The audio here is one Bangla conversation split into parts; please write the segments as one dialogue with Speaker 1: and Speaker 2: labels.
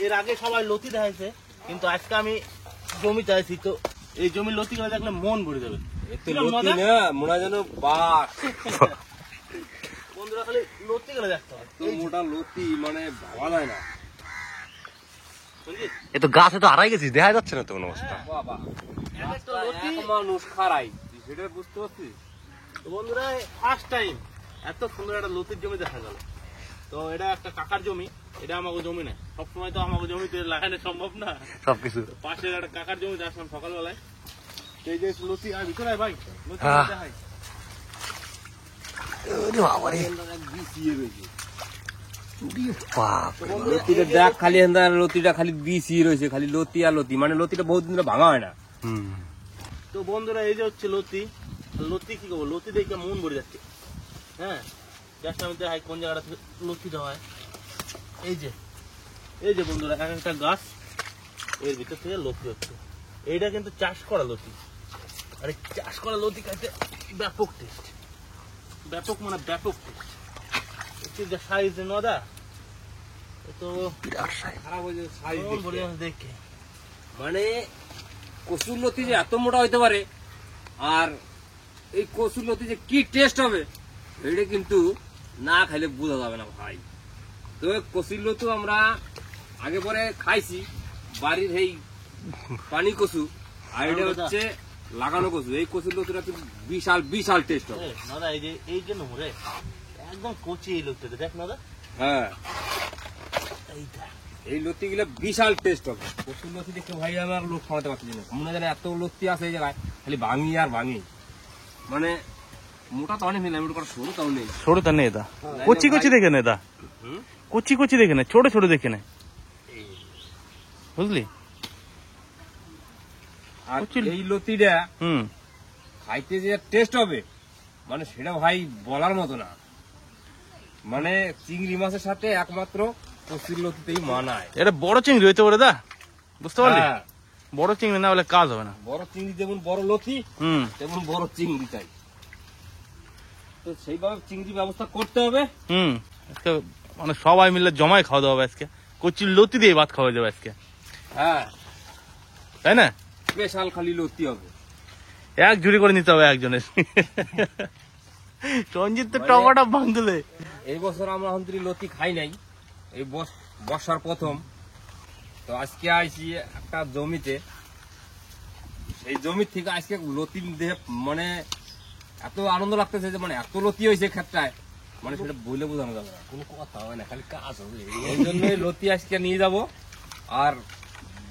Speaker 1: এর আগে সবাই লতি দেখাইছে, কিন্তু আজকে আমি জমি চাইছি, তো এই জমির লতি গুলো দেখলে মন ভরে যাবে।
Speaker 2: মোটা যেন বাঘ।
Speaker 1: বন্ধুরা খালি লতি গুলো দেখতে হবে,
Speaker 2: মোটা লতি মানে ভাবা যায় না।
Speaker 3: এ তো গাছে তো হারাই গেছিস, দেখা যাচ্ছে না তো কোনো অবস্থা।
Speaker 2: বাবা মানুষ খারাই, সেটা বুঝতে পারছিস?
Speaker 1: বন্ধুরা ফার্স্ট টাইম এত সুন্দর একটা লতির জমি দেখা গেল। তো এটা একটা কাকার জমি, এটা আমাকে জমি না, সবসময় তো আমাকে জমিতে লাগানো সম্ভব না
Speaker 3: সবকিছু।
Speaker 1: পাশের একটা কাকার জমিতে আসলাম সকালবেলায়, এই যে লতি আর ভিতরে ভাই লতি দেখাই।
Speaker 2: লতিটা দেখ খালি লতিটা খালি বিচি রয়েছে, খালি লতি আর লতি, মানে লতিটা বহুত দিন ভাঙা হয় না।
Speaker 1: তো বন্ধুরা এই যে হচ্ছে লতি, লতি কি করবো, লতি দেখে মন ভরে যাচ্ছে। হ্যাঁ, জাস্ট আমি দেখাই কোন জায়গাটা থেকে লতিটা হয়। এই যে বন্ধুরা এক একটা গাছ, এর ভিতর থেকে লতি হচ্ছে। এইটা কিন্তু চাষ করা লতি, আর এই চাষ করা লতি খাইতে ব্যাপক টেস্ট, ব্যাপক মানে ব্যাপক টেস্ট। যা সাইজ নদা, তো
Speaker 2: খারাপ হয়ে যায় সাইজ
Speaker 1: মন ভরে যাচ্ছে দেখে।
Speaker 2: মানে কচুর লতি যে এত মোটা হইতে পারে, আর এই কচুর লতি যে কি টেস্ট হবে এটা কিন্তু না খাইলে বোঝা যাবে না ভাই। তো কচুর লতি আমরা আগে পরে খাইছি, বাড়ির এই পানি কচু, আর এটা হচ্ছে লাগানো কচু। এই কচুর লতিটা কিন্তু বিশাল বিশাল টেস্ট হবে
Speaker 1: দাদা। এই যে নোরে একদম কচি এই লতিটা দেখ না দাদা।
Speaker 2: হ্যাঁ,
Speaker 1: এইটা
Speaker 2: এই লতি গুলো বিশাল টেস্ট হবে। কচুর লতি দেখে ভাই আমার লোক খাওয়াতে পারছি না, মনে জানে এত লতি আছে এই জায়গায়, খালি ভাঙি আর ভাঙি। মানে মোটা তো অনেক নিলাম, সরু তাও নেই।
Speaker 3: ছোট তো নেই দা, কচি কচি দেখে নে দা, কচি কচি দেখে নে, ছোট ছোট দেখে নে, বুঝলি?
Speaker 2: আর এই লতিটা খাইতে যে টেস্ট হবে মানে সেটা ভাই বলার মতো না। মানে চিংড়ি মাছের সাথে একমাত্র কচুর লতিতেই মানায়।
Speaker 3: এটা বড় চিংড়ি হইতে পারে দা, বুঝতে পারলি? বড় চিংড়ি না হলে কাজ হবে না।
Speaker 2: বড় চিংড়ি যেমন বড় লতি, তেমন বড় চিংড়ি চাই। তো সেইভাবে চিংড়ি ব্যবস্থা করতে হবে।
Speaker 3: মানে সবাই মিলে জমায় খাওয়া দাওয়া হবে আজকে, কচির লতি দিয়ে ভাত খাওয়া যাবে আজকে।
Speaker 2: হ্যাঁ,
Speaker 3: তাই না?
Speaker 2: স্পেশাল খালি লতি হবে,
Speaker 3: এক ঝুড়ি করে নিতে হবে একজনের। সঞ্জিত তো টমাটা ভাঙলে।
Speaker 2: এই বছর আমরা অন্তরি লতি খাই নাই, এই বর্ষার প্রথম। তো আজকে আইছি একটা জমিতে, সেই জমি থেকে আজকে লতি দেখে মানে এত আনন্দ লাগতেছে যে মানে এত লতি হয়েছে ক্ষেত্রায়, মানে সেটা বলে বোঝানো যাবে না, কোনো কথা হয় না, খালি কাজ হবে। এই জন্যই লতি আজকে নিয়ে যাব, আর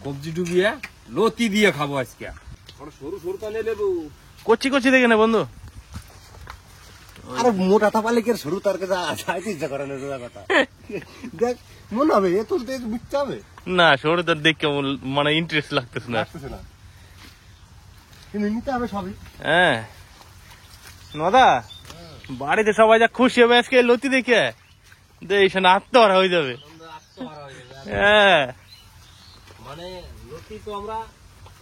Speaker 2: কবজি ডুবিয়ে লতি দিয়ে খাবো আজকে। সরু সরু তালে লেবু
Speaker 3: কচি কচি দেখে না বন্ধু,
Speaker 4: আর মোটা থাপালে কি সরু তার কাছে ইচ্ছা করে না, কথা দেখ মনে হবে এ তুলতে বুঝতে হবে
Speaker 3: না। সরু তার দেখে মানে ইন্টারেস্ট লাগতেছে না,
Speaker 4: কিন্তু নিতে হবে সবই।
Speaker 3: হ্যাঁ নদা, বাড়িতে সবাই যা খুশি হবে আজকে লতি দেখে, এখানে আত্মহারা হয়ে যাবে। হ্যাঁ,
Speaker 2: মানে লতি তো আমরা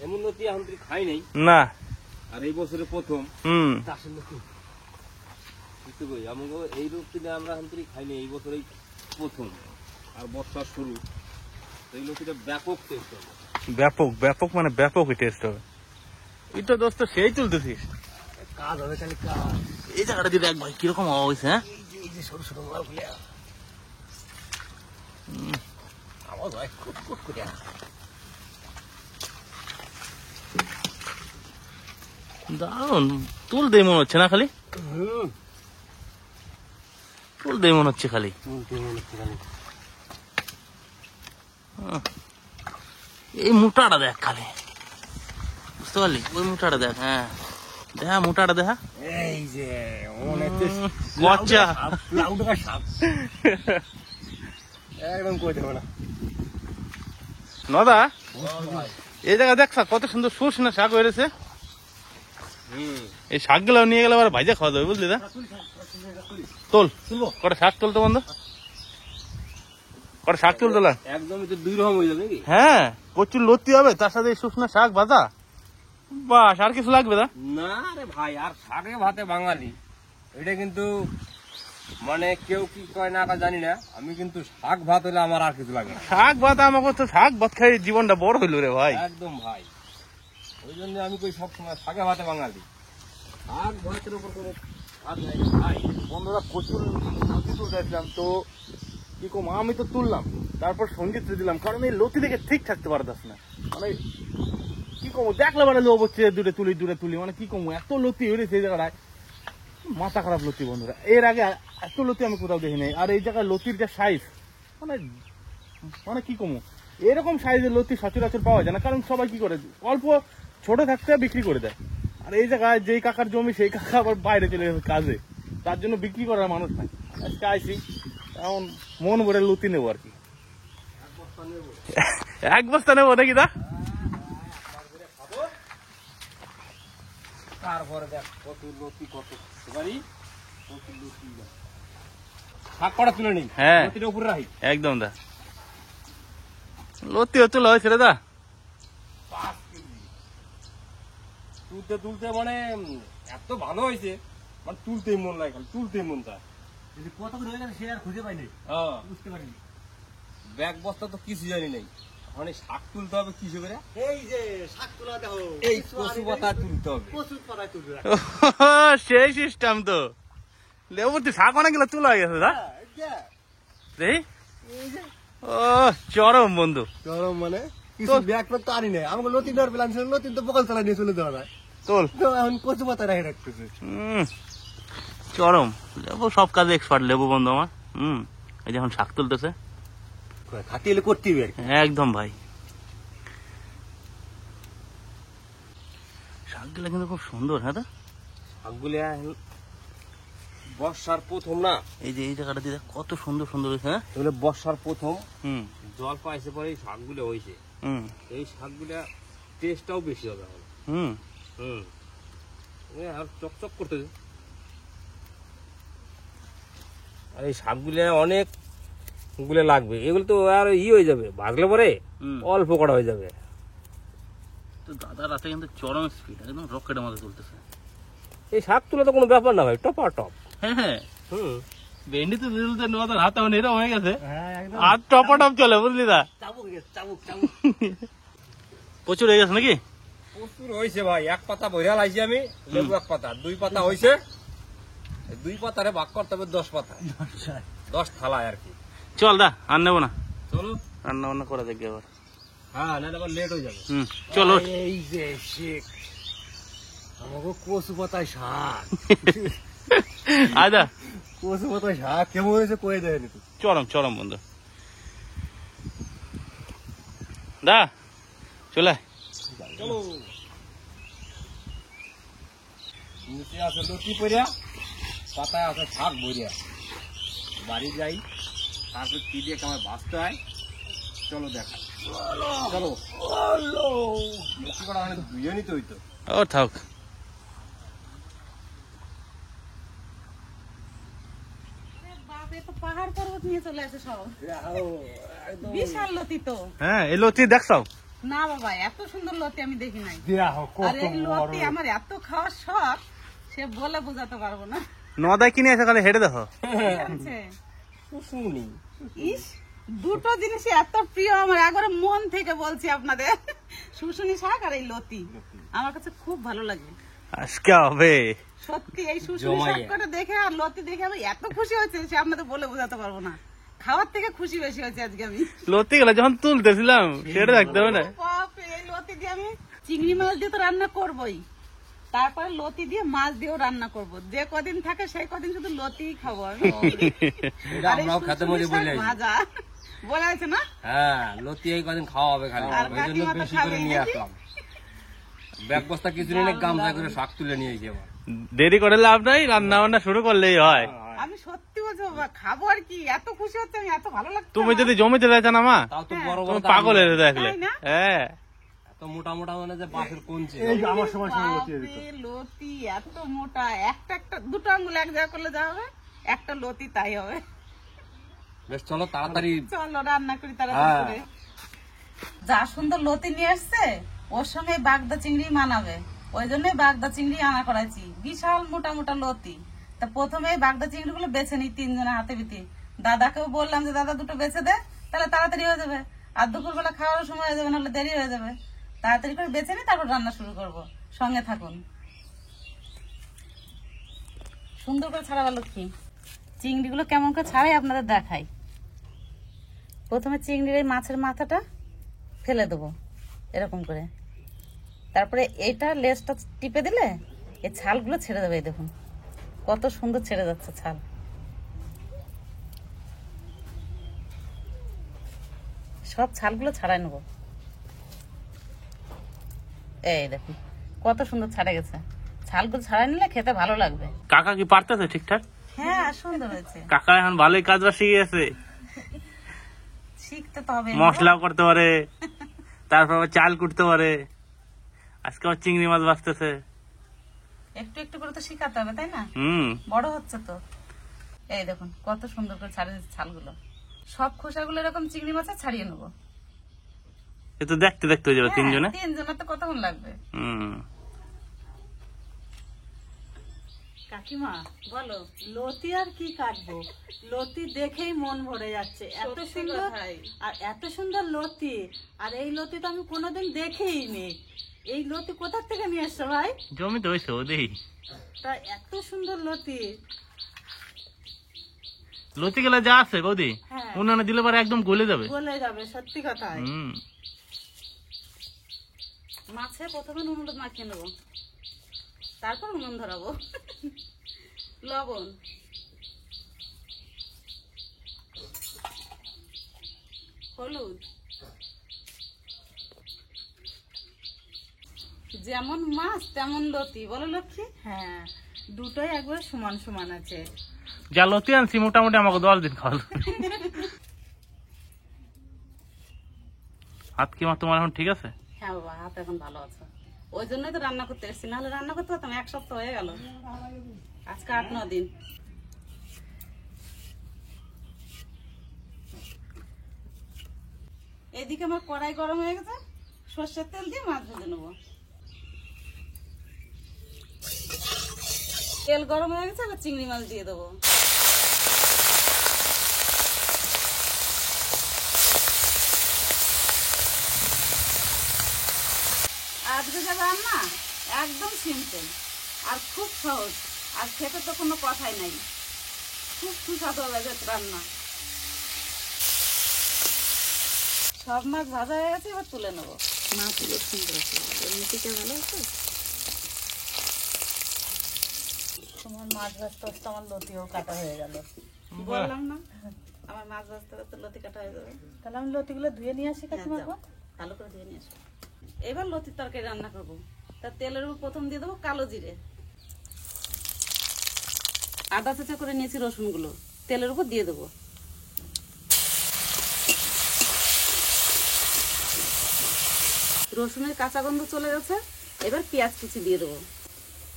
Speaker 2: এমন লতি এখন খাই নাই
Speaker 3: না,
Speaker 2: আর এই বছরের প্রথম।
Speaker 3: চাষের লতি
Speaker 2: আমাকে এই লতিটা আমরা এখন খাই নাই, এই বছরেই প্রথম, আর বর্ষার শুরু। এই লতিটা ব্যাপক টেস্ট হবে,
Speaker 3: ব্যাপক ব্যাপক মানে ব্যাপক টেস্ট হবে। তুই তো দোস্ত সেই তুলতেছিস,
Speaker 4: কাজ হবে খালি কাজ।
Speaker 3: এই জায়গাটা যদি দেখ ভাই কিরকম হওয়া হয়েছে। হ্যাঁ,
Speaker 4: এই যে ছোট ছোট আওয়াজ হয় খুব খুব করে।
Speaker 3: দারুন, তুল দেই মনে হচ্ছে না, খালি তুল দেই মনে হচ্ছে খালি। এই মোটাটা দেখ খালি, বুঝতে পারলি? ওই মোটাটা দেখ। হ্যাঁ, দেখা মোটাটা দেখা।
Speaker 4: এই যে
Speaker 3: গচ্চা
Speaker 4: একদম কই দেবো না
Speaker 3: নদা। এই জায়গা দেখ কত সুন্দর সরষে শাক হয়েছে। এই শাক গুলো নিয়ে গেলে আবার ভাইজা খাওয়া যাবে, বুঝলি? দা তোল, কটা শাক তুলতো বন্ধু, কটা শাক তুল তোলা।
Speaker 2: একদমই তো দুই রকম হয়ে যাবে নাকি?
Speaker 3: হ্যাঁ, কচুর লতি হবে, তার সাথে শুকনো শাক ভাজা, বাস আর কিছু লাগবে? দা
Speaker 2: না রে ভাই, আর শাকে ভাতে বাঙালি, এটা কিন্তু মানে কেউ কি কয় না কয় জানি না, আমি কিন্তু শাক ভাত হলে আমার আর কিছু লাগে না।
Speaker 3: শাক ভাত আমাকে তো শাক ভাত খাই জীবনটা বড় হইলো রে ভাই।
Speaker 2: একদম ভাই, ওই জন্য আমি কই সবসময় শাকে ভাতে বাঙালি, শাক ভাতের উপর কোনো ভাত নাই ভাই।
Speaker 3: বন্ধুরা প্রচুর লতি তুলতেছিলাম, তো কি কম আমি তো তুললাম, তারপর সঙ্গীত দিলাম, কারণ এই লতি দেখে ঠিক থাকতে পারতাস না। মানে কি কম দেখলে মানে লোভ হচ্ছে দূরে তুলি, মানে কি কম এত লতি হয়েছে এই জায়গাটায়, মাথা খারাপ লতি বন্ধুরা। এর আগে এত লতি আমি কোথাও দেখি নাই। আর এই জায়গায় লতির যে সাইজ, মানে মানে কি কম এরকম সাইজের লতি সচরাচর পাওয়া যায় না, কারণ সবাই কি করে অল্প ছোট থাকতে বিক্রি করে দেয়। আর এই জায়গায় যেই কাকার জমি সেই কাকা আবার বাইরে চলে গেছে কাজে, তার জন্য বিক্রি করার মানুষ নাই। আজকে আইসি এখন মন ভরে লতি নেবো আর কি। এক বস্তা নেবো নাকি দা?
Speaker 2: তারপরে দেখ কত লতি, কত এবারই কত লতি, শাক করা তুলে নিই,
Speaker 3: হ্যাঁ
Speaker 2: লতিটা উপরে রাখি
Speaker 3: একদম দা, লতি তোলা হয়েছে রে দা।
Speaker 2: 5 কেজি তুলতে তুলতে মানে এত ভালো হয়েছে, মানে তুলতেই মন লাগে, খালি তুলতেই মন চায়।
Speaker 4: কত করে হয়ে গেছে সে আর খুঁজে পাইনি,
Speaker 2: হ্যাঁ,
Speaker 4: বুঝতে পারিনি।
Speaker 2: ব্যাগ বস্তা তো কিছু জানি নাই, মানে শাক তুলতে হবে কিছু করে,
Speaker 4: এই যে শাক তোলা দেখো,
Speaker 2: এই কচু পাতা তুলতে হবে।
Speaker 4: প্রচুর পাতায় তুলবে।
Speaker 3: সেই সিস্টেম তো, লেবু তুই শাক অনেক গেলে তোলা হয়ে গেছে দা দেখি। ও চরম বন্ধু,
Speaker 4: গরম মানে কিছু ব্যাগ তো আনি নাই, আমাকে লতি নেওয়ার প্ল্যান ছিল, লতি তো বকল চালা নিয়ে চলে যাওয়া যায়,
Speaker 3: তোল।
Speaker 4: তো এখন কচু পাতা রেখে রাখতেছে।
Speaker 3: চরম লেবু, সব কাজে এক্সপার্ট লেবু বন্ধু আমার। এই যখন শাক তুলতেছে
Speaker 4: খাটি এলে করতে হবে আর কি।
Speaker 3: একদম ভাই, শাকগুলো কিন্তু খুব সুন্দর। হ্যাঁ দা,
Speaker 2: শাকগুলো বর্ষার প্রথম না,
Speaker 3: এই যে এই জায়গাটা দিয়ে কত সুন্দর সুন্দর হয়েছে। হ্যাঁ
Speaker 2: এগুলো বর্ষার প্রথম
Speaker 3: হুম
Speaker 2: জল পাইছে পরে এই শাকগুলো হয়েছে,
Speaker 3: হুম
Speaker 2: এই শাকগুলা টেস্টটাও বেশি হবে এখন।
Speaker 3: হুম
Speaker 2: আর চকচক করতেছে, আর এই শাকগুলো অনেক গুলো লাগবে, এগুলো তো আর হয়ে যাবে ভাজলে পরে অল্প করা হয়ে যাবে।
Speaker 3: তো দাদা রাতে কিন্তু চরম স্পিড, একদম রকেটের মধ্যে তুলতেছে।
Speaker 2: এই শাক তুলে তো কোনো ব্যাপার না ভাই, টপা টপ।
Speaker 3: হ্যাঁ হ্যাঁ, ভেন্ডি তো তুলতে নদার হাতে এরকম হয়ে গেছে,
Speaker 4: হ্যাঁ একদম
Speaker 3: আর টপা টপ চলে, বুঝলি দা?
Speaker 4: চাবুক চাবুক চাবুক
Speaker 3: প্রচুর হয়ে গেছে নাকি?
Speaker 2: প্রচুর হয়েছে ভাই, এক পাতা বইরা লাইছি আমি, লেবু এক পাতা, 2 পাতা হয়েছে, 2 পাতারে ভাগ করতে হবে 10 পাতা, 10 থালায় আর কি।
Speaker 3: চল দা, আর নেবো না,
Speaker 2: চলো
Speaker 3: রান্না বান্না করা দেখবে আবার।
Speaker 2: হ্যাঁ, না আবার লেট হয়ে যাবে।
Speaker 3: চলো।
Speaker 4: এই যে শেখ আমাকে কচু পাতায় শাক,
Speaker 3: আদা
Speaker 4: কচু পাতায় শাক কেমন হয়েছে কয়ে দেয়নি তো।
Speaker 3: চরম চরম বন্ধু, দা চলে
Speaker 2: চলো, নিচে আছে লতি পড়িয়া, পাতায় আছে শাক ভরিয়া, বাড়ি যাই, তারপর কি দিয়ে কেমন ভাজতে হয় চলো দেখা। চলো লতি করা মানে ধুয়ে নিতে হইতো।
Speaker 3: ও থাক,
Speaker 5: পাহাড় পর্বত নিয়ে চলে আসে সব, বিশাল লতি তো।
Speaker 3: হ্যাঁ এই লতি দেখছাও?
Speaker 5: না বাবা, এত সুন্দর লতি আমি দেখি নাই।
Speaker 4: দেখো
Speaker 5: আর
Speaker 4: কত
Speaker 5: এই লতি আমার এত খাওয়ার শখ, সে বলে বোঝাতে পারবো না।
Speaker 3: নদায় কিনে এসে খালি হেঁটে দেখো।
Speaker 5: জানছে?
Speaker 2: শুনি
Speaker 5: ইস, দুটো জিনিসই এত প্রিয় আমার, একবারে মন থেকে বলছি আপনাদের, শুশুনি শাক আর এই লতি আমার কাছে খুব ভালো লাগে।
Speaker 3: আজকে হবে
Speaker 5: সত্যি এই শুশুনি শাক করে দেখে আর লতি দেখে আমি এত খুশি হয়েছে, সে আপনাদের বলে বোঝাতে পারবো না। খাওয়ার থেকে খুশি বেশি হয়েছে আজকে আমি।
Speaker 3: লতি গেলে যখন তুলতেছিলাম সেটা দেখতে হবে না।
Speaker 5: বাপ রে, এই লতি দিয়ে আমি চিংড়ি মাছ দিয়ে তো রান্না করবোই, তারপরে লতি দিয়ে মাছ দিয়েও রান্না করব। যে কদিন থাকে সেই কদিন শুধু লতিই খাবো আমি। আর এই
Speaker 2: আমরাও খেতে মজে বলে
Speaker 5: শুশুনি শাক ভাজা বলা আছে না?
Speaker 2: হ্যাঁ, লতি এই কদিন খাওয়া হবে খালি,
Speaker 5: আর
Speaker 2: ওই জন্য
Speaker 5: কাকিমা তো
Speaker 2: বেশি করে
Speaker 5: খাবেই
Speaker 2: নিয়ে
Speaker 5: নাকি?
Speaker 2: আসলাম। ব্যাগ বস্তা কিছু নিয়ে গামছা করে শাক তুলে নিয়ে এসে আবার।
Speaker 3: দেরি করে লাভ নাই, রান্না বান্না শুরু করলেই হয়।
Speaker 5: আমি সত্যি বলছি বাবা, খাবো আর কি, এত খুশি হচ্ছে আমি, এত ভালো লাগছে
Speaker 3: তুমি
Speaker 5: আমার।
Speaker 3: যদি জমিতে যাইতা না মা,
Speaker 2: তাও তো বড়
Speaker 3: তুমি
Speaker 2: বড়
Speaker 3: পাগল হয়ে দেখলে।
Speaker 5: তাই না?
Speaker 3: হ্যাঁ
Speaker 2: এত মোটা মোটা মানে যে বাঁশের কঞ্চি।
Speaker 4: এই যে আমার সময় সময় লতি দিত।
Speaker 5: বাপরে, লতি এত মোটা, একটা একটা দুটো আঙ্গুল এক জায়গা করলে যা হবে, একটা লতি তাই হবে।
Speaker 2: বেশ চলো তাড়াতাড়ি।
Speaker 5: চলো রান্না করি তাড়াতাড়ি করে। যা সুন্দর লতি নিয়ে আসছে, ওর সঙ্গে বাগদা চিংড়ি মানাবে, ওই জন্য বাগদা চিংড়ি আনা করাইছি। বিশাল মোটা মোটা লতি, তা প্রথমে এই বাগদা চিংড়িগুলো বেছে নিই 3 জনের হাতে বিতি। দাদাকেও বললাম যে দাদা দুটো বেছে দে, তাহলে তাড়াতাড়ি হয়ে যাবে, আর দুপুরবেলা খাওয়ার সময় হয়ে যাবে, নাহলে দেরি হয়ে যাবে। তাড়াতাড়ি করে বেছে নিই, তারপর রান্না শুরু করব। সঙ্গে থাকুন। সুন্দর করে ছাড়া ভালো কি চিংড়িগুলো কেমন করে ছাড়াই আপনাদের দেখাই। প্রথমে চিংড়ির এই মাছের মাথাটা ফেলে দেবো এরকম করে, তারপরে এইটা লেজটা টিপে দিলে এই ছালগুলো ছেড়ে দেবে। এই দেখুন কত সুন্দর ছেড়ে যাচ্ছে ছাল। সব ছালগুলো ছাড়াই নেবো। এই দেখুন কত সুন্দর ছাড়ে গেছে। ছালগুলো ছাড়াই নিলে খেতে ভালো লাগবে।
Speaker 1: কাকা কি পারতেছে ঠিকঠাক?
Speaker 5: হ্যাঁ সুন্দর হয়েছে।
Speaker 1: কাকা এখন ভালোই কাজটা শিখে গেছে,
Speaker 5: শিখতে তো হবে।
Speaker 1: মশলাও করতে পারে, তারপর আবার চাল কুটতে পারে, আজকে আবার চিংড়ি মাছ ভাজতেছে।
Speaker 5: একটু একটু করে তো শিখাতে হবে, তাই না?
Speaker 1: হুম,
Speaker 5: বড় হচ্ছে তো। এই দেখুন কত সুন্দর করে ছাড়িয়ে দিচ্ছে ছালগুলো। সব খোসাগুলো এরকম চিংড়ি মাছে ছাড়িয়ে নেবো।
Speaker 1: এ তো দেখতে দেখতে হয়ে যাবে তিনজনে।
Speaker 5: 3 জনের তো কতক্ষণ লাগবে।
Speaker 1: হুম,
Speaker 6: কাকিমা বলো, লতি আর কি কাটবো? লতি দেখেই মন ভরে যাচ্ছে, এত
Speaker 5: সত্যি
Speaker 6: সুন্দর।
Speaker 5: কথাই।
Speaker 6: আর এত সুন্দর লতি, আর এই লতি তো আমি কোনোদিন দেখেই নি। এই লতি কোথা থেকে নিয়ে এসছো ভাই?
Speaker 1: জমিতে হয়েছে ওদেরই।
Speaker 6: তা এত সুন্দর লতি।
Speaker 1: লতি গেলে যা আছে বৌদি,
Speaker 6: হ্যাঁ।
Speaker 1: উনানে দিলে পরে একদম গলে যাবে।
Speaker 6: গলে যাবে, সত্যি কথাই।
Speaker 1: হুম,
Speaker 5: মাছে প্রথমে নুন হলুদ মাখিয়ে নেবো, তারপর উনুন ধরাবো। লবণ, হলুদ, যেমন মাছ তেমন লতি, বলো লক্ষ্মী?
Speaker 6: হ্যাঁ, দুটোই একবার সমান সমান আছে।
Speaker 1: যা লতি আনছি মোটামুটি আমাকে 10 দিন খাওয়ালো। হাত কি মা তোমার এখন ঠিক আছে?
Speaker 5: হ্যাঁ বাবা, হাত এখন ভালো আছে। ওই জন্যই তো রান্না করতে এসেছি, নাহলে রান্না করতে পারতাম। 1 সপ্তাহ হয়ে গেল, আজকে 8-9 দিন। এদিকে আমার কড়াই গরম হয়ে গেছে, সর্ষের তেল দিয়ে মাছ ভেজে নেবো। তেল গরম হয়ে গেছে, আবার চিংড়ি মাছ দিয়ে দেবো। আজকে যে রান্না একদম সিম্পল আর খুব সহজ, আর খেতে তো কোনো কথাই নাই। খুব সুস্বাদু হবে রান্না। সব মাছ ভাজা হয়ে গেছে, এবার তুলে নেবো। মাছগুলো সুন্দর আছে, এমনিতে ভালো আছে। তোমার মাছ ভাজতে ভাজতে আমার লতিও কাটা হয়ে গেল। বললাম না আমার মাছ ভাজতে ভাজতে লতি কাটা হয়ে যাবে।
Speaker 6: তাহলে আমি লতিগুলো ধুয়ে নিয়ে আসি কাকিমা।
Speaker 5: যাও, ভালো করে ধুয়ে নিয়ে আসো। এবার লতির তরকারি রান্না করবো। তার তেলের উপর প্রথম দিয়ে দেবো কালো জিরে, আদা চেঁচা করে নিয়েছি রসুন গুলো তেলের উপর দিয়ে দেবো। রসুনের কাঁচা গন্ধ চলে গেছে, এবার পেঁয়াজ কুচি দিয়ে দেবো,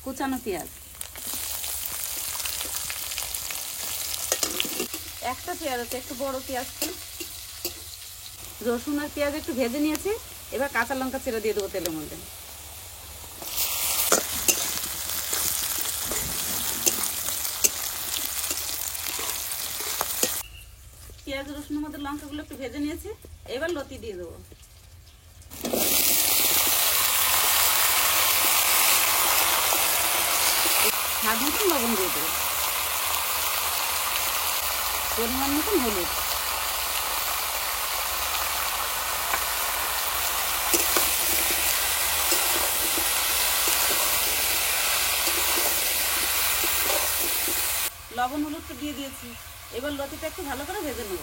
Speaker 5: কুচানো পেঁয়াজ। একটা পেঁয়াজ আছে, একটু বড় পেঁয়াজ। রসুন আর পেঁয়াজ একটু ভেজে নিয়েছি, এবার কাঁচা লঙ্কা চিড়ে দিয়ে দেবো তেলের মধ্যে। পেঁয়াজ রসুনের মধ্যে লঙ্কাগুলো একটু ভেজে নিয়েছি, এবার লতি দিয়ে দেবো। স্বাদ মতন লবণ দিয়ে দেবো, পরিমাণ মতন হলুদ। লবণ হলুদটা দিয়ে দিয়েছি, এবার লতিটা একটু ভালো করে ভেজে নেব।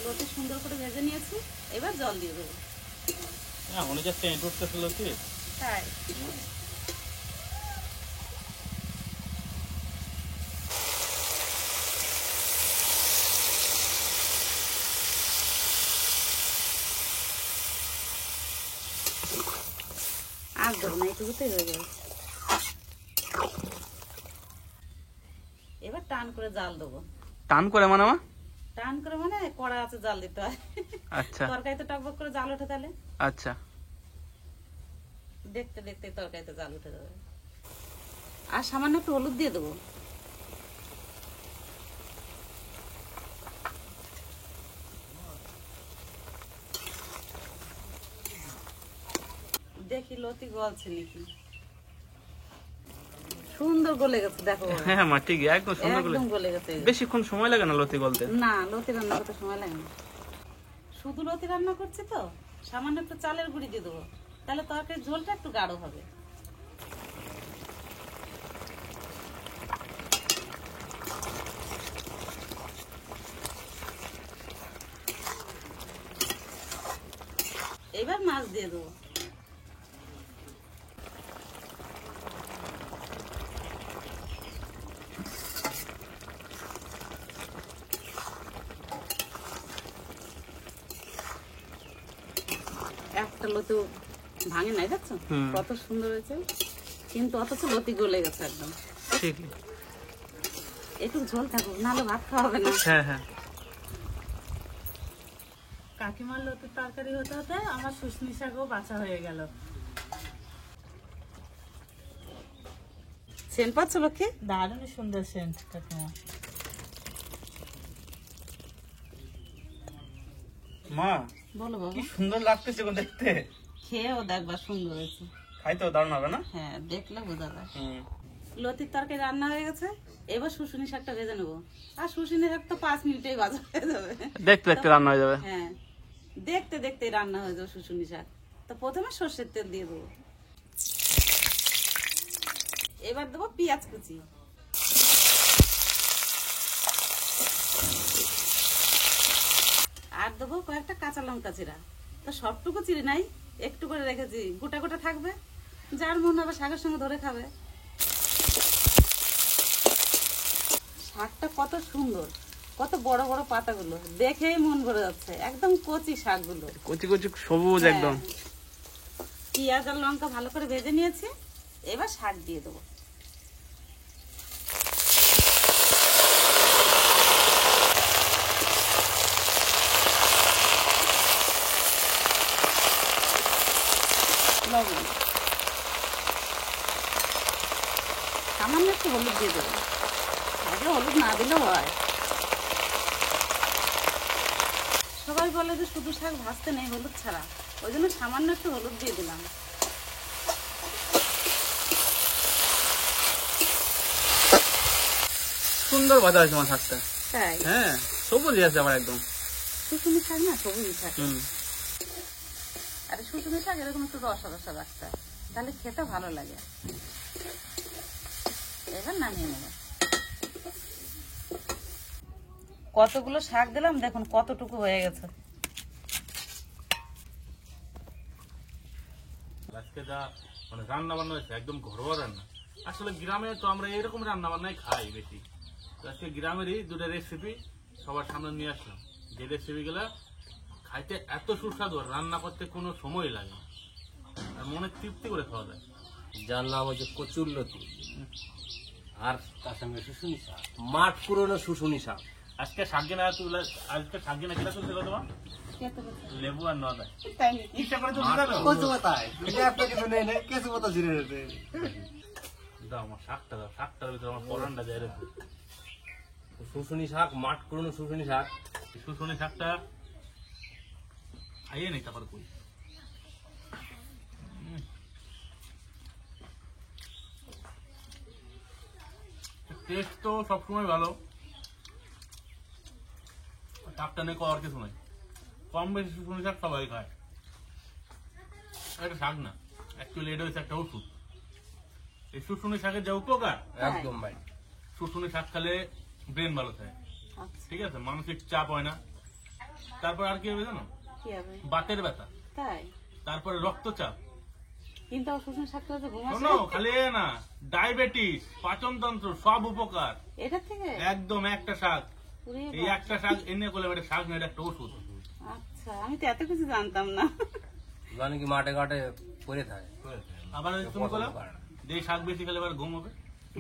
Speaker 5: লতি সুন্দর করে ভেজে নিয়েছি, এবার জল দিয়ে দেবো।
Speaker 1: অনেক সেন্ট উঠতেছে লতি।
Speaker 5: তাই আর দেবো না, এইটুকুতেই হয়ে যাবে। এবার টান করে জাল দেবো।
Speaker 1: টান করে মানে মা?
Speaker 5: টান করে মানে কড়া আছে, জাল দিতে হয়।
Speaker 1: আচ্ছা
Speaker 5: তরকারি তো টকবক করে জাল ওঠে, তাহলে
Speaker 1: আচ্ছা।
Speaker 5: দেখতে দেখতে তরকারিতে জাল উঠে যাবে। আর সামান্য একটু হলুদ দিয়ে দেবো। দেখি লতি গলছে নাকি। সুন্দর গলে গেছে দেখো।
Speaker 1: হ্যাঁ মা ঠিক একদম সুন্দর করে।
Speaker 5: একদম গলে গেছে।
Speaker 1: বেশিক্ষণ সময় লাগে না লতি গলতে।
Speaker 5: না, লতি রান্না করতে সময় লাগে না। শুধু লতি রান্না করছি তো সামান্য একটু চালের গুঁড়ি দিয়ে দেবো, তাহলে তরকারির ঝোলটা একটু গাঢ় হবে। এবার মাছ দিয়ে দেবো। একটা লতি ভাঙে নাই, দেখছো কত সুন্দর হয়েছে, কিন্তু অথচ লতি গলে গেছে একদম।
Speaker 1: ঠিক।
Speaker 5: একটু ঝোল থাকুক, নাহলে ভাত খাওয়া হবে না।
Speaker 1: হ্যাঁ হ্যাঁ।
Speaker 6: কাকিমার লতির তরকারি হতে হতে আমার শুশনি শাকও বাছা হয়ে গেল।
Speaker 5: সেন্ট পাচ্ছ লক্ষ্মী?
Speaker 6: দারুণ সুন্দর সেন্ট কাকিমা।
Speaker 1: মা
Speaker 5: বলো বাবা।
Speaker 1: কি সুন্দর লাগতেছে গো দেখতে।
Speaker 5: খেয়েও দেখবা সুন্দর হয়েছে।
Speaker 1: খাইতেও দারুণ হবে না?
Speaker 5: হ্যাঁ, দেখলে বোঝা যায়।
Speaker 1: হুম।
Speaker 5: লতির তরকারি রান্না হয়ে গেছে, এবার শুশুনি শাকটা ভেজে নেবো। আর শুশুনি শাক তো 5 মিনিটেই ভাজা হয়ে যাবে।
Speaker 1: দেখতে দেখতে রান্না হয়ে যাবে।
Speaker 5: হ্যাঁ, দেখতে দেখতে রান্না হয়ে যাবে শুশুনি শাক। তো প্রথমে সর্ষের তেল দিয়ে দেবো, এবার দেবো পেঁয়াজ কুচি, আর দেবো কয়েকটা কাঁচা লঙ্কা চিরা। তো সবটুকু চিড়ে নাই, একটু করে রেখেছি, গোটা গোটা থাকবে, যার মন হবে শাকের সঙ্গে ধরে খাবে। শাকটা কত সুন্দর, কত বড় বড় পাতাগুলো, দেখেই মন ভরে যাচ্ছে। একদম কচি শাকগুলো,
Speaker 1: কচি কচি সবুজ একদম।
Speaker 5: পেঁয়াজ আর লঙ্কা ভালো করে ভেজে নিয়েছি, এবার শাক দিয়ে দেবো। লবণ, সামান্য একটু হলুদ দিয়ে দেবো। আগে হলুদ না দিলেও হয়। সবাই বলে যে শুধু শাক ভাজতে নেই হলুদ ছাড়া, ওই জন্য সামান্য একটু হলুদ দিয়ে দিলাম।
Speaker 1: সুন্দর ভাজা হয়েছে আমার শাকটা।
Speaker 5: তাই?
Speaker 1: হ্যাঁ, সবুজ আছে আমার একদম।
Speaker 5: শুশুনি শাক না, সবুজ শাক।
Speaker 1: হুম।
Speaker 5: আর শুশুনি শাক এরকম একটু রসা রসা রাখতে হয়, তাহলে খেতে ভালো লাগে। এবার নামিয়ে নেব। কতগুলো শাক দিলাম দেখুন, কতটুকু হয়ে গেছে।
Speaker 1: আজকে যা মানে রান্না বান্না হয়েছে একদম ঘরোয়া রান্না। আসলে গ্রামে তো আমরা এরকম রান্না বান্নাই খাই বেশি। তো আজকে গ্রামেরই দুটো রেসিপি সবার সামনে নিয়ে আসলাম, যে রেসিপি গুলা খাইতে এত সুস্বাদু, রান্না করতে কোনো সময় লাগে না, আর মনে তৃপ্তি করে খাওয়া যায়।
Speaker 2: যার নাম হচ্ছে কচুর লতি, আর তার সঙ্গে শুশুনি শাক, মাঠ পুরনো শুশুনি শাক।
Speaker 1: আজকে শাক কেনা তুলে, আজকে শাক কেনা কেনা তুলছিল তোমার লেবু আর নদায় ইচ্ছা করে তুমি জানো
Speaker 4: কচু পাতায় একটা কিছু নেই নেই কেঁচু পাতা ছিঁড়ে যেতে।
Speaker 1: দাও আমার শাকটা, দাও শাকটা ভিতরে আমার পরানটা যায় রে।
Speaker 2: শুশুনি শাক, মাঠ পুরনো শুশুনি শাক।
Speaker 1: শুশুনি শাকটা খাইয়ে নেই তারপরে কই। টেস্ট তো সবসময় ভালো, শাকটা নেই করার কিছু নাই। কম বেশি শুশুনি শাক সবাই খায়, এটা শাক না, অ্যাকচুয়ালি এটা হচ্ছে একটা ওষুধ। এই শুশুনি শাকের যে উপকার,
Speaker 2: একদম ভাই।
Speaker 1: শুশুনি শাক খেলে ব্রেন ভালো থাকে,
Speaker 5: আচ্ছা,
Speaker 1: ঠিক আছে, মানসিক চাপ হয় না। তারপর আর কি হবে জানো,
Speaker 5: কি হবে?
Speaker 1: বাতের ব্যথা,
Speaker 5: তাই?
Speaker 1: তারপরে রক্তচাপ,
Speaker 5: কিন্তু শুশুনি শাকটা তো ঘুম আসে
Speaker 1: শোনো খালি এ না, ডায়াবেটিস, পাচনতন্ত্র, সব উপকার
Speaker 5: এটা থেকে।
Speaker 1: একদম একটা শাক।
Speaker 5: ওরে
Speaker 1: এই
Speaker 5: বাবা।
Speaker 1: একটা শাক এনে করলে এটা শাক না, এটা একটা ওষুধ।
Speaker 5: আচ্ছা, আমি তো এত কিছু জানতাম না।
Speaker 2: জানি কি মাঠে ঘাটে পরে থাকে।
Speaker 1: আবার ওই তুমি বলো যে এই শাক বেশি খেলে এবার ঘুম হবে,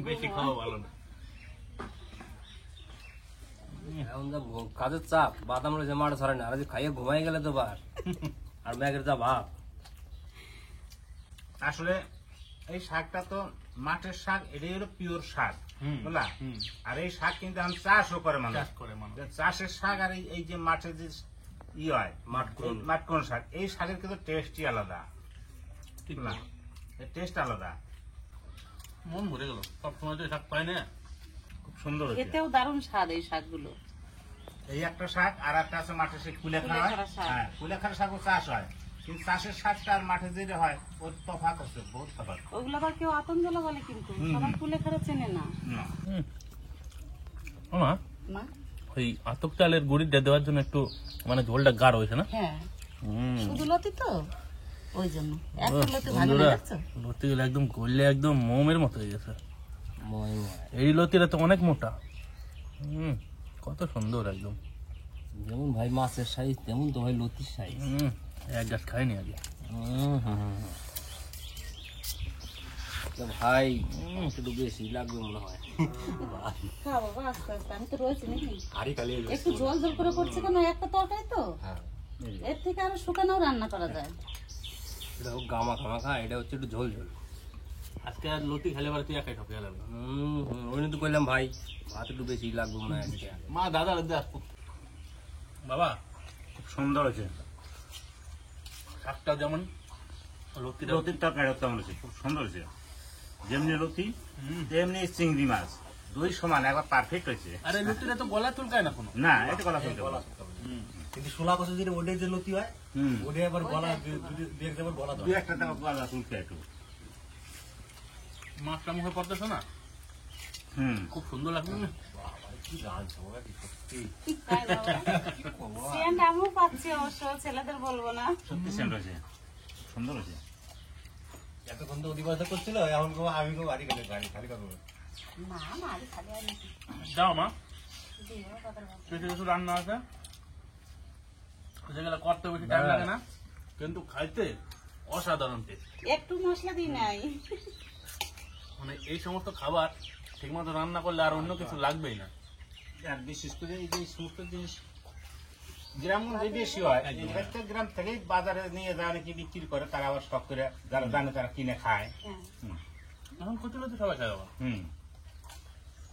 Speaker 1: বেশি খাওয়া ভালো না।
Speaker 2: এখন যা কাজের চাপ, বাদাম রয়েছে মাঠে ছড়ায় না, আর যদি খাইয়ে ঘুমাই গেলে তো বার। আর ব্যাগের যা ভাব।
Speaker 3: আসলে এই শাকটা তো মাঠের শাক, এটাই হলো পিওর শাক, বুঝলা? আর এই শাক কিন্তু আমি চাষও করে মানুষ,
Speaker 1: চাষ করে মানুষ।
Speaker 3: চাষের শাক আর এই যে মাঠে যে হয় মাঠকোন শাক, এই শাকের কিন্তু টেস্টই আলাদা,
Speaker 1: ঠিক
Speaker 3: না?
Speaker 1: না?
Speaker 3: টেস্ট আলাদা,
Speaker 1: মন ভরে গেল। সবসময় তো এই শাক পাই না।
Speaker 3: খুব সুন্দর হয়েছে।
Speaker 5: এতেও দারুণ স্বাদ এই শাকগুলো।
Speaker 3: এই একটা শাক, আর একটা আছে মাঠে সেই কুলেখাড়া হয়।
Speaker 5: কুলেখাড়া শাক।
Speaker 3: হ্যাঁ, কুলেখাড়া শাকও চাষ হয়, কিন্তু চাষের শাকটা আর মাঠে যেটা হয় ওর তফাৎ আছে, বহুত তফাৎ।
Speaker 5: ওগুলো আবার কেউ আতঙ্গলা বলে, কিন্তু সবাই কুলেখাড়া চেনে না।
Speaker 1: মা
Speaker 5: মা,
Speaker 1: ওই আতপ চালের গুঁড়িটা দেওয়ার জন্য একটু মানে ঝোলটা গাঢ় হয়েছে না?
Speaker 5: হ্যাঁ,
Speaker 1: হুম।
Speaker 5: শুধু লতি তো ওই জন্য একটা লতি ভাঙে না,
Speaker 1: বন্ধুরা,
Speaker 5: দেখছো?
Speaker 1: লতিগুলো একদম গললে একদম মোমের মতো হয়ে গেছে। এই লতিটা তো অনেক মোটা। কত সুন্দর একদম।
Speaker 2: যেমন ভাই মাছের সাইজ তেমন তো ভাই লতির সাইজ।
Speaker 1: এক গাছ খাইনি আগে।
Speaker 2: ভাই একটু বেশি লাগবে মনে হয়।
Speaker 5: খাও বাবা, আস্তে আস্তে, আমি তো রয়েছি নাকি।
Speaker 4: আরে কালি
Speaker 5: একটু জল জল করে করছে কেন, একটা তরকারি তো, এর থেকে আরো শুকানোও রান্না করা যায়।
Speaker 2: এটা হোক গামা খামা খা, এটা হচ্ছে একটু ঝোল ঝোল।
Speaker 1: আজকে আর লতি খেলে পারে তুই একাই ঠকে গেলাম।
Speaker 2: ওই জন্য তো কইলাম ভাই ভাত একটু বেশি লাগবে মনে হয় আজকে।
Speaker 1: মা দাদা আসবো। বাবা
Speaker 3: খুব সুন্দর হয়েছে,
Speaker 1: শাকটা যেমন লতিটা
Speaker 3: লতির তরকারি তেমন হয়েছে, খুব সুন্দর হয়েছে। যেমনি লতি তেমনি চিংড়ি মাছ, দুই সমান, একবার পারফেক্ট হয়েছে।
Speaker 1: আরে লতিটা তো গলা চুলকায় না কোনো।
Speaker 3: না, এটা গলা চলতে
Speaker 4: কিন্তু শোলা কষা যেটা ওটাই যে লতি হয়, ওটাই আবার গলা দিয়ে আবার গলা
Speaker 3: দুই একটা টাকা গলা চলতে একটু।
Speaker 1: মাছটা মুখে পড়তেছে না, খুব সুন্দর লাগছে।
Speaker 5: সেন্ট আমিও পাচ্ছি অবশ্য, ছেলেদের বলবো না।
Speaker 3: সত্যি সেন্ট হয়েছে, সুন্দর হয়েছে।
Speaker 4: এতক্ষণ তো অধিবাস করছিল, এখন আমি বাড়ি গেলে গাড়ি খালি করবো।
Speaker 5: না না, আরে খালি আর নাকি
Speaker 1: যাও মা,
Speaker 5: দিও কথা বল।
Speaker 1: কিছু কিছু রান্না আছে যেগুলো করতে বেশি টাইম লাগে না, কিন্তু খাইতে অসাধারণ টেস্ট।
Speaker 5: একটু মশলা দিই নাই।
Speaker 1: মানে এই সমস্ত খাবার ঠিকমতো রান্না করলে আর অন্য কিছু লাগবেই না।
Speaker 3: আর বিশেষ করে এই যে সমস্ত জিনিস গ্রামগঞ্জে বেশি হয়, এই প্রত্যেক গ্রাম থেকেই বাজারে নিয়ে যায়, অনেকে বিক্রি করে, তারা আবার শখ করে যারা জানে তারা কিনে খায়।
Speaker 1: এখন কচু লতি সবাই খায় বাবা।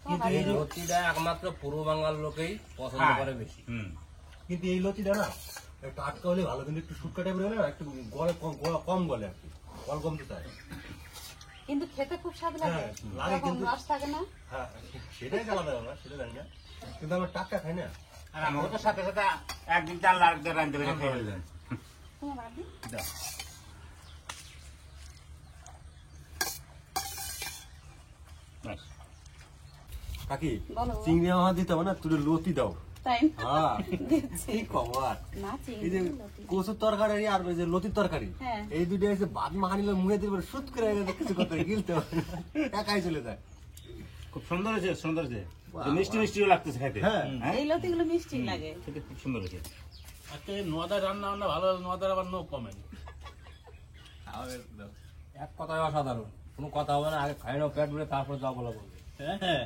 Speaker 2: কিন্তু এই লতিটা একমাত্র পূর্ব বাংলার লোকেই পছন্দ করে বেশি।
Speaker 4: কিন্তু এই লতিটা না একটু আটকা হলে ভালো, কিন্তু একটু শুটকা টাইপের হলে না একটু গলে কম গলে আর কি, কল কমতে চায়।
Speaker 5: কিন্তু খেতে খুব স্বাদ লাগে,
Speaker 4: হ্যাঁ, লাগে
Speaker 5: যখন
Speaker 4: কিন্তু-
Speaker 5: রস থাকে না।
Speaker 4: হ্যাঁ, সেটাই আলাদা ব্যাপার, সেটা জানি না, কিন্তু আমরা টাটকা খাই না।
Speaker 3: আর আমাকে তো সাথে সাথে একদিন চাল আর একদিন রাঁধতে পেরে খেয়ে ফেলবেন।
Speaker 5: তোমার বাড়ি?
Speaker 3: ব্যাস।
Speaker 4: কাকি
Speaker 5: বলো।
Speaker 4: চিংড়ি মাছ দিতে হবে না, তুই লতি দাও।
Speaker 5: তাই না?
Speaker 4: হ্যাঁ,
Speaker 5: দিচ্ছি।
Speaker 4: কি খবর?
Speaker 5: না,
Speaker 4: এই যে
Speaker 5: চিংড়ি লতি।
Speaker 4: কচুর তরকারি আর ওই যে লতির তরকারি,
Speaker 5: হ্যাঁ।
Speaker 4: এই দুটো এসে বাদ মাহানিলে মুখে দিবে, সুত করে কিছু করতে গিলতে হবে না, একাই চলে যায়।
Speaker 3: খুব সুন্দর হয়েছে, সুন্দর হয়েছে। মিষ্টি মিষ্টিও লাগতেছে খাইতে।
Speaker 4: হ্যাঁ।
Speaker 3: হ্যাঁ,
Speaker 5: এই লতিগুলো মিষ্টি লাগে।
Speaker 3: খেতে খুব সুন্দর হয়েছে।
Speaker 1: আজকে নোয়াদার রান্না বান্না ভালো, নোয়াদার আবার নো কমেন্ট।
Speaker 2: এক কথায় অসাধারণ, কোনো কথা হবে না, আগে খাই নাও পেট ভরে, তারপর যা বলা বলবে।
Speaker 1: হ্যাঁ,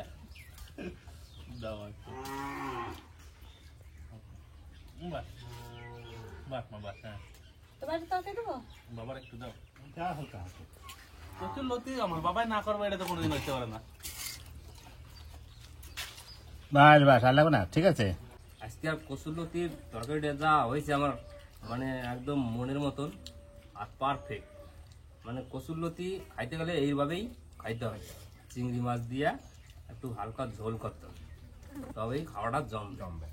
Speaker 1: দাও একটু। বাস বাস মা বাস। হ্যাঁ,
Speaker 5: তোমার একটু তরকারি দেবো?
Speaker 1: বাবার একটু দাও।
Speaker 3: যা হালকা হালকা।
Speaker 1: প্রচুর লতি আমার বাবাই না করবে, এটা তো কোনোদিন হতে পারে না।
Speaker 3: বাস বাস, আর লাগবে না, ঠিক আছে।
Speaker 2: আজকে আর কচুর লতির তরকারিটা যা হয়েছে আমার মানে একদম মনের মতন আর পারফেক্ট। মানে কচুর লতি খাইতে গেলে এইভাবেই খাইতে হয়, চিংড়ি মাছ দিয়া একটু হালকা ঝোল করতে হবে, তবেই খাওয়াটা জমবে।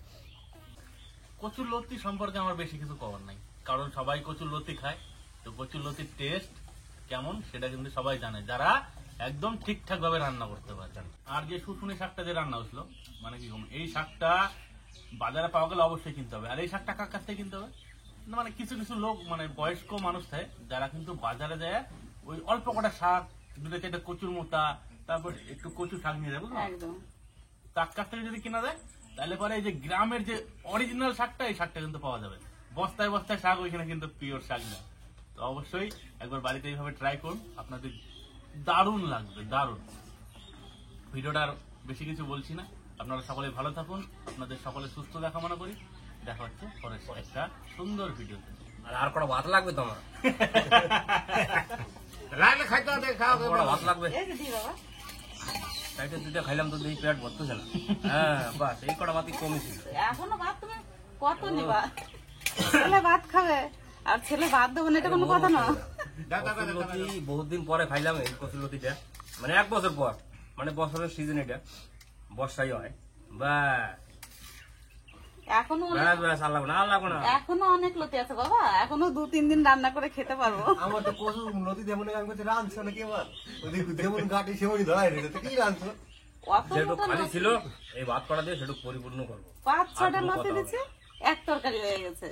Speaker 1: কচুর লতি সম্পর্কে আমার বেশি কিছু খবর নাই, কারণ সবাই কচুর লতি খায়। তো কচুর লতির টেস্ট কেমন সেটা কিন্তু সবাই জানে, যারা একদম ঠিকঠাক ভাবে রান্না করতে পারে। আর যে শুশুনি শাকটা যে রান্না হয়েছিল, মানে কি এই শাকটা বাজারে পাওয়া গেলে অবশ্যই কিনতে হবে। আর এই শাকটা কার কাছ থেকে কিনতে হবে? না, মানে কিছু কিছু লোক, মানে বয়স্ক মানুষ থাকে, যারা কিন্তু বাজারে যায় ওই অল্প কটা শাক, দুটো চারটে কচুর মোটা, তারপর একটু কচু শাক নিয়ে যায়, বুঝলো?
Speaker 5: একদম।
Speaker 1: তার কাছ থেকে যদি কেনা যায়, তাহলে পরে এই যে গ্রামের যে অরিজিনাল শাকটা, এই শাকটা কিন্তু পাওয়া যাবে। বস্তায় বস্তায় শাক, ওইখানে কিন্তু পিওর শাক না। তো অবশ্যই একবার বাড়িতে এইভাবে ট্রাই করুন, আপনাদের দারুণ লাগবে, দারুণ। ভিডিওটা আর বেশি কিছু বলছি না, আপনারা সকলে ভালো থাকুন, আপনাদের সকলে সুস্থ দেখা মনে করি। দেখা হচ্ছে পরের একটা সুন্দর ভিডিও।
Speaker 2: আর কটা ভাত লাগবে তোমার?
Speaker 4: লাগলে খাইতে হবে, খাওয়া
Speaker 2: বড় ভাত লাগবে।
Speaker 5: এই যে দি বাবা।
Speaker 2: চারটে দুইটা খাইলাম তো দেখি পেট ভরতেছে না। হ্যাঁ বাস এই কটা ভাতই কমই ছিল।
Speaker 5: এখনো ভাত তুমি কত নিবা? ছেলে ভাত খাবে আর ছেলে ভাত দেবো না, এটা কোনো কথা না।
Speaker 2: কচুরলতি বহুত দিন পরে খাইলাম এই কচুরলতিটা, মানে 1 বছর পর, মানে বছরের সিজন এটা, বর্ষাই হয়।
Speaker 5: এখনো
Speaker 2: ব্যাস ব্যাস আর লাগবে না, আর লাগবে না।
Speaker 5: এখনো অনেক লতি আছে বাবা, এখনো 2-3 দিন রান্না করে খেতে পারবো।
Speaker 4: আমার তো কচু নদী যেমন গান করছে রাঁধছো নাকি এবার ওদিকে যেমন গাটি সেমনই ধরাই রেখে তো কি রাঁধছো?
Speaker 5: অত
Speaker 2: যেটুকু
Speaker 5: মতো
Speaker 2: খালি
Speaker 5: লতি-
Speaker 2: ছিল এই ভাত করা দিয়ে সেটুকু পরিপূর্ণ করবো।
Speaker 5: 5-6টা
Speaker 2: আর কোনো
Speaker 5: লতি
Speaker 2: কথা
Speaker 5: দিচ্ছে, এক তরকারি হয়ে গেছে।